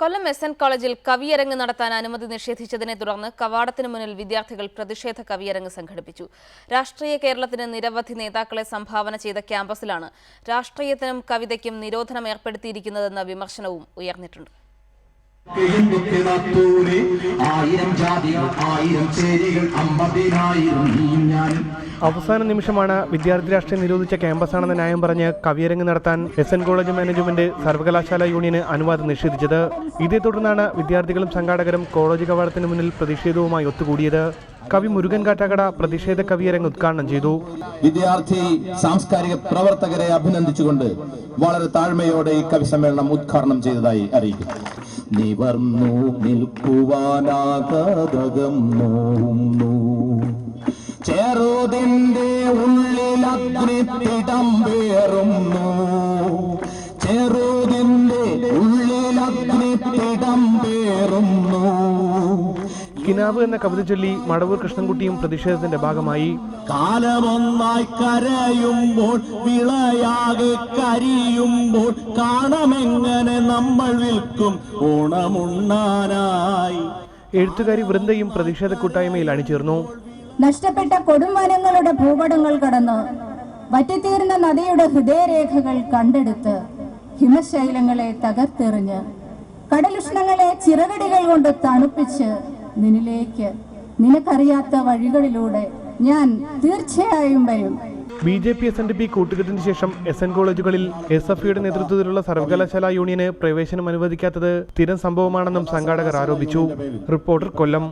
കൊല്ലം എസ്.എൻ. കോളേജിൽ കവിയരങ്ങ് നടത്താൻ അനുമതി നിഷേധിച്ചതിനെ തുടർന്ന് കവാടത്തിന് മുന്നിൽ വിദ്യാർത്ഥികൾ പ്രതിഷേധ കവിയരങ്ങ് സംഘടിപ്പിച്ചു. രാഷ്ട്രീയ കേരളത്തിന് നിരവധി നേതാക്കളെ സംഭാവന ചെയ്ത ക്യാമ്പസിലാണ് രാഷ്ട്രീയത്തിനും കവിതയ്ക്കും നിരോധനം ഏർപ്പെടുത്തിയിരിക്കുന്നതെന്ന വിമർശനവും ഉയർന്നിട്ടുണ്ട്. അവസാന നിമിഷമാണ് വിദ്യാർത്ഥി രാഷ്ട്രീയം നിരോധിച്ച ക്യാമ്പസാണെന്ന ന്യായം പറഞ്ഞ് കവിയരങ്ങ് നടത്താൻ എസ്.എൻ. കോളേജ് മാനേജ്മെന്റ് സർവകലാശാല യൂണിയന് അനുവാദം നിഷേധിച്ചത്. ഇതേ തുടർന്നാണ് വിദ്യാർത്ഥികളും സംഘാടകരും കോളേജ് കവാടത്തിന് മുന്നിൽ പ്രതിഷേധവുമായി ഒത്തുകൂടിയത്. കവി മുരുകൻ കാട്ടാക്കട പ്രതിഷേധ കവിയരങ്ങ് ഉദ്ഘാടനം ചെയ്തു. വിദ്യാർത്ഥി സാംസ്കാരിക പ്രവർത്തകരെ അഭിനന്ദിച്ചുകൊണ്ട് വളരെ താഴ്മയോടെ ഈ കവി സമ്മേളനം ഉദ്ഘാടനം ചെയ്തതായി അറിയിക്കുന്നു. നിവർന്നു നിൽക്കുവാനാകതകം നോവുന്നു, ചെറുതിന്റെ ഉള്ളിലഗ്നിത്തിടം വേറുന്നു, ചെറുതിന്റെ ഉള്ളിലഗ്നിത്തിടം വേറുന്നു. കിനാവ് എന്ന കവിത ചൊല്ലി മടവൂർ കൃഷ്ണൻകുട്ടിയും പ്രതിഷേധത്തിന്റെ ഭാഗമായി. കാലമൊന്നായി കരയുമ്പോൾ വിളയാകെ കരിയുമ്പോൾ കാണമെങ്ങനെ നമ്മൾ വിൽക്കും ഓണമുണ്ണാനായി. എഴുത്തുകാരി വൃന്ദയും പ്രതിഷേധ കൂട്ടായ്മയിൽ അണിചേർന്നു. നഷ്ടപ്പെട്ട കൊടുംവനങ്ങളുടെ ഭൂപടങ്ങൾ കടന്ന് വറ്റിത്തീർന്ന നദിയുടെ ഹൃദയരേഖകൾ കണ്ടെടുത്ത് ഹിമശൈലങ്ങളെ തകർത്തെറിഞ്ഞ് കടലുഷ്ണങ്ങളെ ചിറകടികൾ കൊണ്ട് തണുപ്പിച്ച് നിന്നിലേക്ക് നിനക്കറിയാത്ത വഴികളിലൂടെ ഞാൻ തീർച്ചയായും വരും. BJP SNDP കൂട്ടുകെട്ടിന് ശേഷം എസ്.എൻ. കോളേജുകളിൽ SFIയുടെ നേതൃത്വത്തിലുള്ള സർവകലാശാല യൂണിയന് പ്രവേശനം അനുവദിക്കാത്തത് സ്ഥിരം സംഭവമാണെന്നും സംഘാടകർ ആരോപിച്ചു. റിപ്പോർട്ടർ കൊല്ലം.